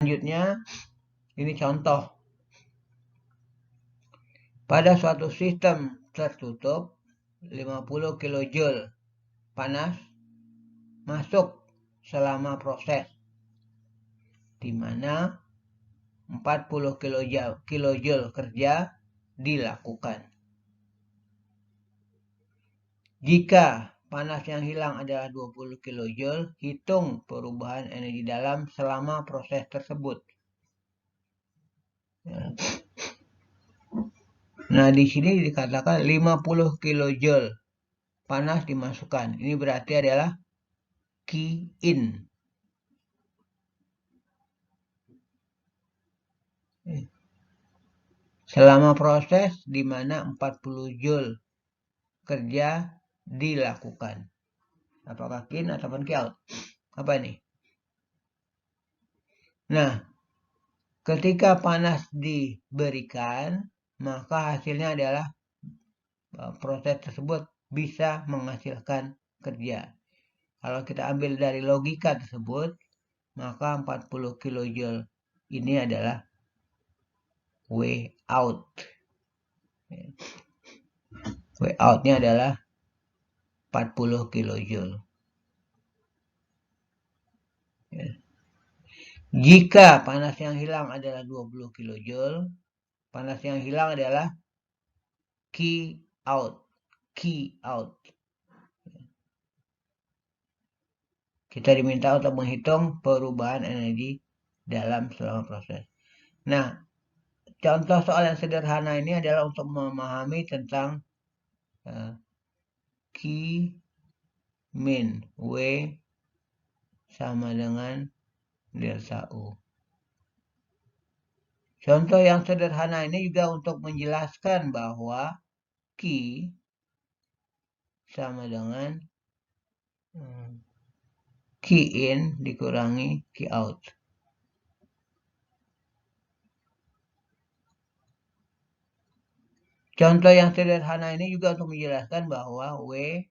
Selanjutnya, ini contoh. Pada suatu sistem tertutup, 50 kJ panas masuk selama proses, di mana 40 kJ kerja dilakukan. Jika panas yang hilang adalah 20 kJ, hitung perubahan energi dalam selama proses tersebut. Nah, di sini dikatakan 50 kJ panas dimasukkan. Ini berarti adalah key in. Selama proses di mana 40 Joule kerja dilakukan. Apakah key in ataupun key out? Apa ini? Nah, ketika panas diberikan, maka hasilnya adalah proses tersebut bisa menghasilkan kerja. Kalau kita ambil dari logika tersebut, maka 40 kJ ini adalah W out. W out-nya adalah 40 kJ. Jika panas yang hilang adalah 20 kJ, panas yang hilang adalah key out. Key out. Kita diminta untuk menghitung perubahan energi dalam selama proses. Nah, contoh soal yang sederhana ini adalah untuk memahami tentang Q min W sama dengan delta U. Contoh yang sederhana ini juga untuk menjelaskan bahwa Q sama dengan Q in dikurangi Q out. Contoh yang sederhana ini juga untuk menjelaskan bahwa W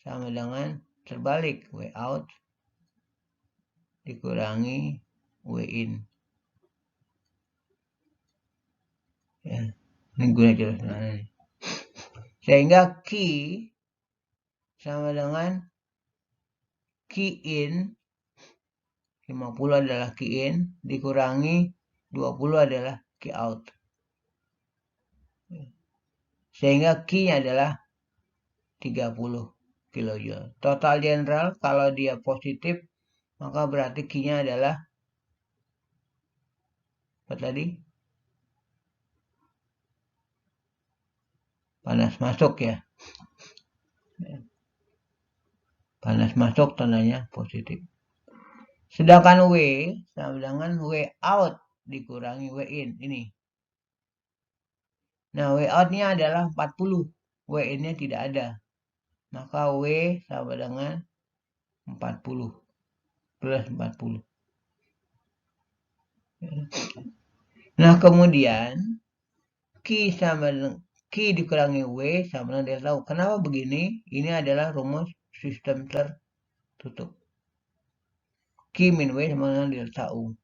sama dengan terbalik, W out dikurangi W in. Ya, ini guna jelaskan. Sehingga Q sama dengan Q in, 50 adalah Q in, dikurangi 20 adalah Q out. Sehingga Q-nya adalah 30 kJ. Total general, kalau dia positif, maka berarti Q-nya adalah apa tadi? Panas masuk ya. Panas masuk tandanya positif. Sedangkan W sama dengan W out dikurangi W in. Ini. Nah, W out-nya adalah 40. W in-nya tidak ada. Maka W sama dengan 40. Plus 40. Nah, kemudian Q sama dengan Q dikurangi W sama dengan delta U. Kenapa begini? Ini adalah rumus sistem tertutup. Q min W sama dengan delta U.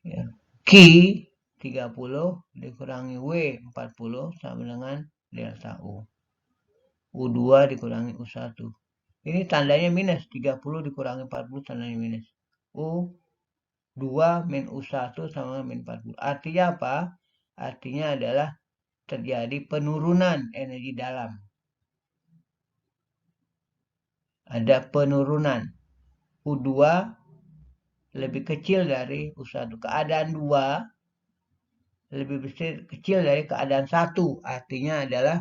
Ya. Q 30 dikurangi W 40 sama dengan delta U. U2 dikurangi U1. Ini tandanya minus. 30 dikurangi 40 tandanya minus. U2 min U1 sama min 40. Artinya apa? Artinya adalah terjadi penurunan energi dalam. Ada penurunan. U2 lebih kecil dari U1. Keadaan 2 lebih kecil dari keadaan 1. Artinya adalah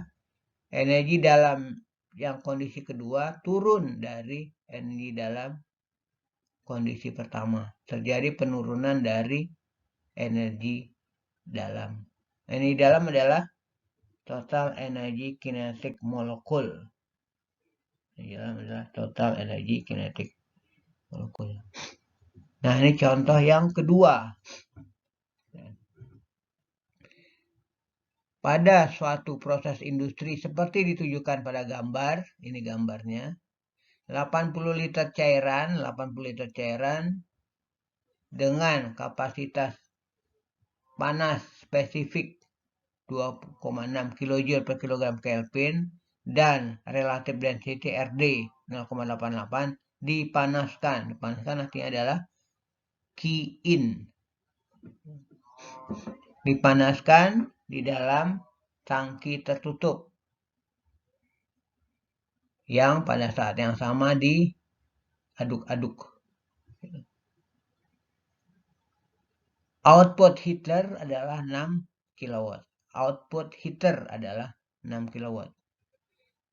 energi dalam yang kondisi kedua turun dari energi dalam kondisi pertama. Terjadi penurunan dari energi dalam. Energi dalam adalah total energi kinetik molekul. Energi dalam adalah total energi kinetik molekul. Nah, ini contoh yang kedua. Pada suatu proses industri seperti ditujukan pada gambar, ini gambarnya. 80 liter cairan dengan kapasitas panas spesifik 2,6 kJ per kilogram Kelvin dan relative density RD 0,88 dipanaskan. Dipanaskan artinya adalah key-in. Dipanaskan di dalam tangki tertutup yang pada saat yang sama diaduk-aduk. Output heater adalah 6 kW. Output heater adalah 6 kW.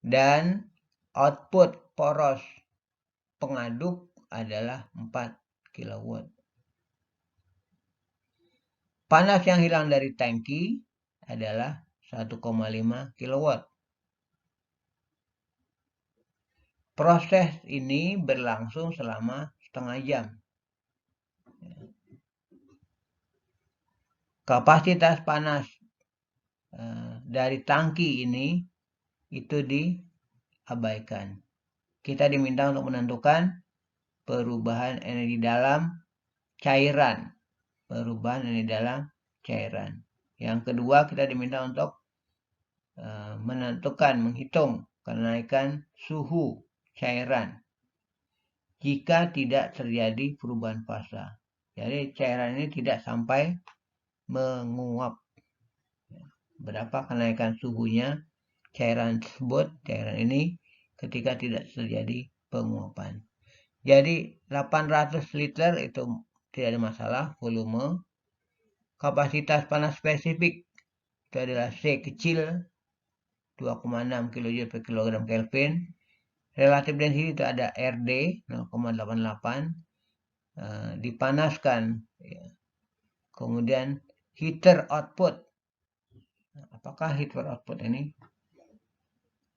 Dan output poros pengaduk adalah 4 kW. Panas yang hilang dari tangki adalah 1,5 kW. Proses ini berlangsung selama setengah jam. Kapasitas panas dari tangki ini itu diabaikan. Kita diminta untuk menentukan perubahan energi dalam cairan. Perubahan energi dalam cairan. Yang kedua, kita diminta untuk menghitung kenaikan suhu cairan jika tidak terjadi perubahan fasa. Jadi cairan ini tidak sampai menguap. Berapa kenaikan suhunya cairan tersebut, cairan ini ketika tidak terjadi penguapan. Jadi 800 liter itu tidak ada masalah volume. Kapasitas panas spesifik itu adalah C kecil 2,6 kJ per kilogram Kelvin. Relative density itu ada RD 0,88. Dipanaskan. Ya. Kemudian heater output. Apakah heater output ini?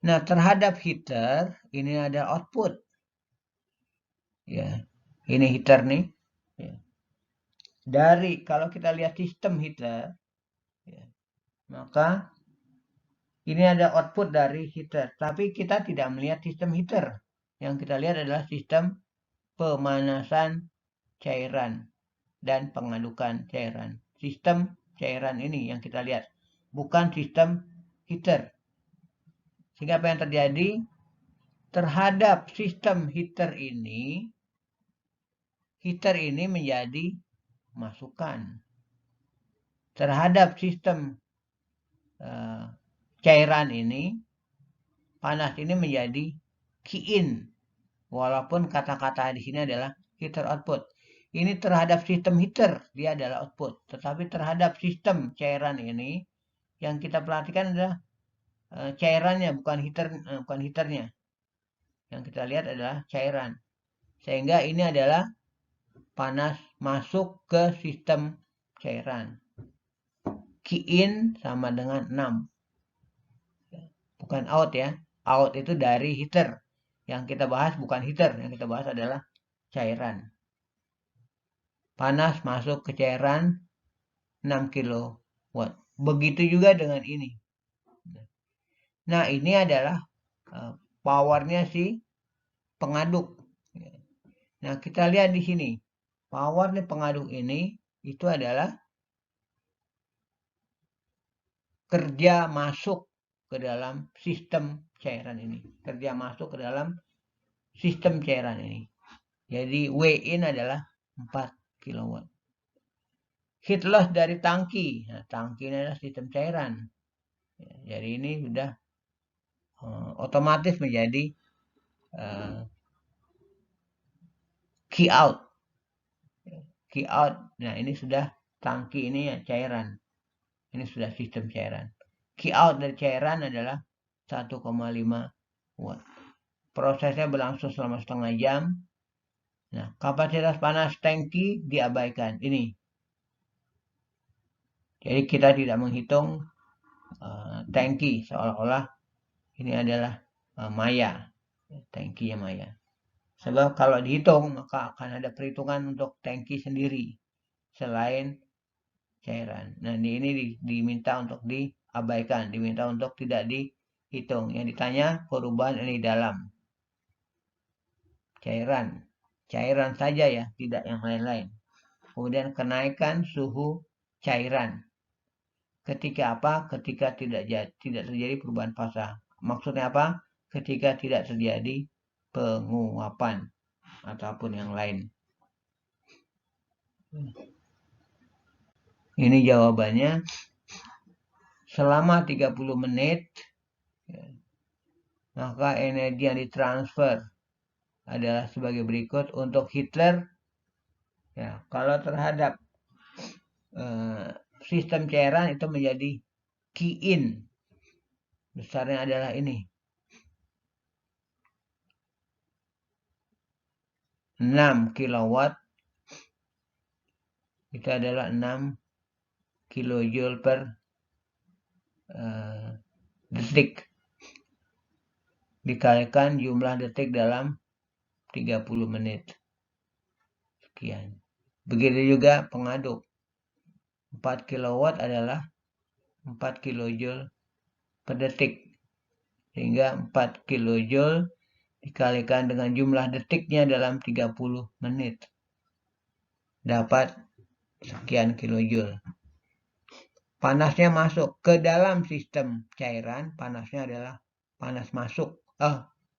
Nah, terhadap heater ini ada output. Ya, ini heater nih. Ya. Dari kalau kita lihat sistem heater, ya, maka ini ada output dari heater. Tapi kita tidak melihat sistem heater. Yang kita lihat adalah sistem pemanasan cairan dan pengadukan cairan. Sistem cairan ini yang kita lihat, bukan sistem heater. Sehingga apa yang terjadi terhadap sistem heater ini menjadi masukan. Terhadap sistem cairan ini, panas ini menjadi key-in. Walaupun kata-kata di sini adalah heater output. Ini terhadap sistem heater, dia adalah output. Tetapi terhadap sistem cairan ini, yang kita perhatikan adalah cairannya, bukan heaternya. Yang kita lihat adalah cairan. Sehingga ini adalah panas masuk ke sistem cairan. Key-in sama dengan 6. Bukan out ya. Out itu dari heater. Yang kita bahas bukan heater. Yang kita bahas adalah cairan. Panas masuk ke cairan 6 kW. Begitu juga dengan ini. Nah, ini adalah powernya si pengaduk. Nah, kita lihat di sini. Power nih pengaduk ini itu adalah kerja masuk ke dalam sistem cairan ini. Kerja masuk ke dalam sistem cairan ini. Jadi W-in adalah 4 kW. Heat loss dari tangki. Nah, tangki ini adalah sistem cairan. Jadi ini sudah otomatis menjadi key out. Key out. Nah, ini sudah tangki ini ya cairan. Ini sudah sistem cairan. Key out dari cairan adalah 1,5 watt. Prosesnya berlangsung selama setengah jam. Nah, kapasitas panas tangki diabaikan. Ini. Jadi kita tidak menghitung tangki seolah-olah ini adalah maya. Tangkinya maya. Sebab kalau dihitung maka akan ada perhitungan untuk tangki sendiri selain cairan. Nah, ini diminta untuk diabaikan, diminta untuk tidak dihitung. Yang ditanya perubahan energi dalam. cairan saja ya, tidak yang lain-lain. Kemudian kenaikan suhu cairan. Ketika apa? Ketika tidak terjadi perubahan fasa. Maksudnya apa? Ketika tidak terjadi penguapan ataupun yang lain. Ini jawabannya. Selama 30 menit, maka energi yang ditransfer adalah sebagai berikut. Untuk Hitler, ya, kalau terhadap sistem cairan itu menjadi Ki-in. Besarnya adalah ini. 6 kilowatt. Itu adalah 6 kilojoule per detik. Dikalikan jumlah detik dalam 30 menit. Sekian. Begitu juga pengaduk. 4 kilowatt adalah 4 kilojoule per detik. Sehingga 4 kilojoule dikalikan dengan jumlah detiknya dalam 30 menit. Dapat sekian kilojoule. Panasnya masuk ke dalam sistem cairan, panasnya adalah panas masuk.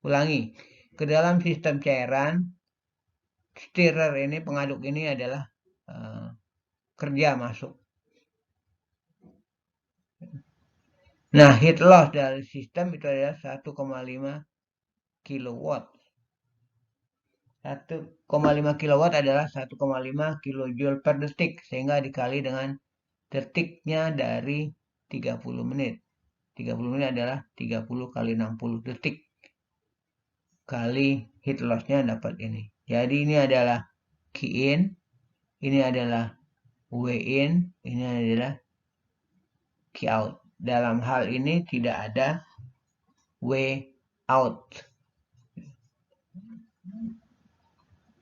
Ulangi. Ke dalam sistem cairan, stirrer ini, pengaduk ini adalah kerja masuk. Nah, heat loss dari sistem itu adalah 1,5 kilowatt. 1,5 kilowatt adalah 1,5 kilojoule per detik, sehingga dikali dengan detiknya dari 30 menit. 30 menit adalah 30 kali 60 detik. Kali heat loss-nya dapat ini. Jadi ini adalah Ki-in, ini adalah W-in, ini adalah Ki-out. Dalam hal ini tidak ada W-out.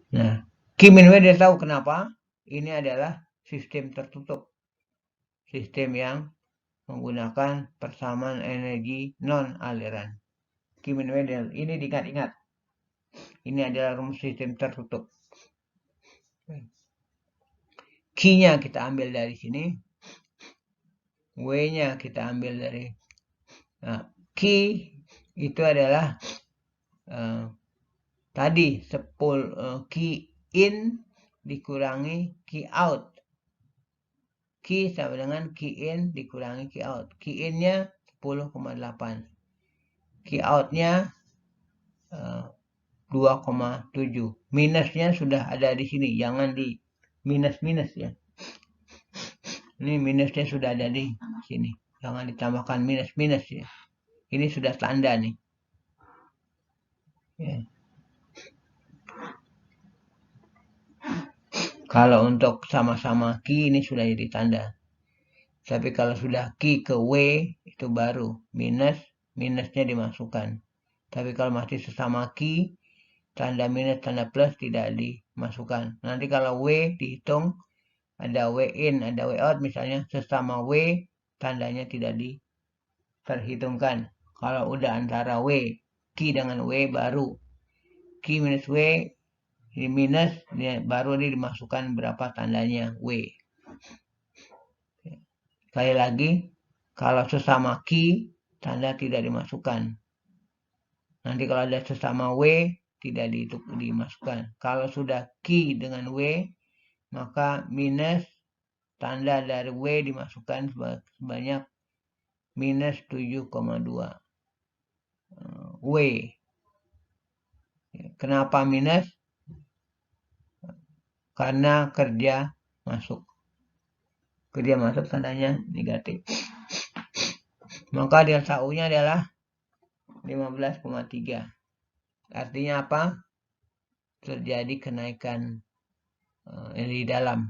Nah, Ki-min W dia tahu kenapa. Ini adalah sistem tertutup. Sistem yang menggunakan persamaan energi non-aliran. Ki-min W ini diingat-ingat. Ini adalah rumus sistem tertutup. Q-nya kita ambil dari sini. W-nya kita ambil dari Q itu adalah tadi 10 Q-in dikurangi Q-out. Q sama dengan Q-in dikurangi Q-out. Q-in-nya 10,8. Q-out-nya 2,7. Minusnya sudah ada di sini, jangan di minus-minus ya. Ini minusnya sudah ada di sini, jangan ditambahkan minus-minus ya. Ini sudah tanda nih. Ya. Kalau untuk sama-sama Q ini sudah jadi tanda. Tapi kalau sudah Q ke W itu baru minusnya dimasukkan. Tapi kalau masih sesama Q, tanda minus, tanda plus tidak dimasukkan. Nanti kalau W dihitung, ada W in, ada W out misalnya, sesama W, tandanya tidak diperhitungkan. Kalau udah antara W, Q dengan W baru. Q minus W, ini minus, baru ini dimasukkan berapa tandanya W. Sekali lagi, kalau sesama Q, tanda tidak dimasukkan. Nanti kalau ada sesama W, tidak dimasukkan. Kalau sudah Q dengan W, maka minus tanda dari W dimasukkan sebanyak minus 7,2 W. Kenapa minus? Karena kerja masuk. Kerja masuk tandanya negatif. Maka delta U-nya adalah 15,3. Artinya apa? Terjadi kenaikan energi dalam.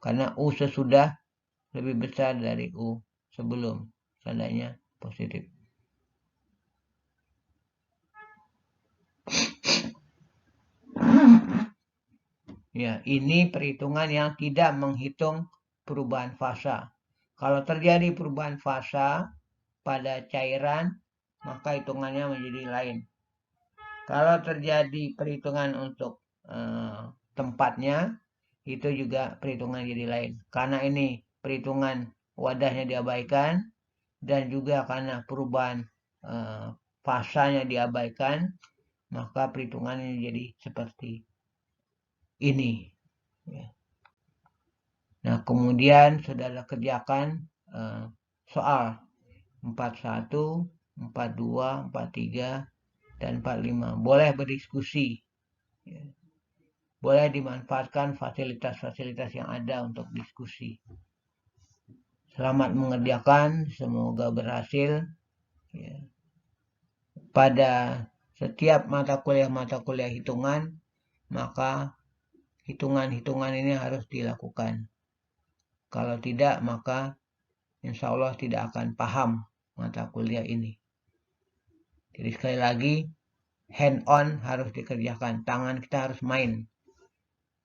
Karena U sesudah lebih besar dari U sebelum. Tandanya positif. Ya, ini perhitungan yang tidak menghitung perubahan fasa. Kalau terjadi perubahan fasa pada cairan, maka hitungannya menjadi lain. Kalau terjadi perhitungan untuk tempatnya, itu juga perhitungan jadi lain. Karena ini perhitungan wadahnya diabaikan, dan juga karena perubahan fasanya diabaikan, maka perhitungannya jadi seperti ini. Nah, kemudian saudara kerjakan soal 41, 42, 43, dan 45. Boleh berdiskusi. Boleh dimanfaatkan fasilitas-fasilitas yang ada untuk diskusi. Selamat mengerjakan, semoga berhasil. Pada setiap mata kuliah hitungan, maka hitungan-hitungan ini harus dilakukan. Kalau tidak, maka insya Allah tidak akan paham mata kuliah ini. Jadi sekali lagi, hand on harus dikerjakan. Tangan kita harus main.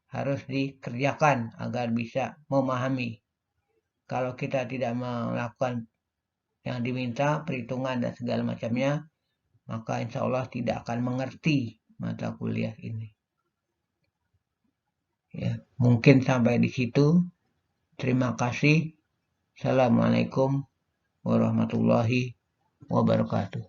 Harus dikerjakan agar bisa memahami. Kalau kita tidak melakukan yang diminta, perhitungan dan segala macamnya, maka insya Allah tidak akan mengerti mata kuliah ini. Ya, mungkin sampai di situ. Terima kasih. Assalamualaikum warahmatullahi wabarakatuh.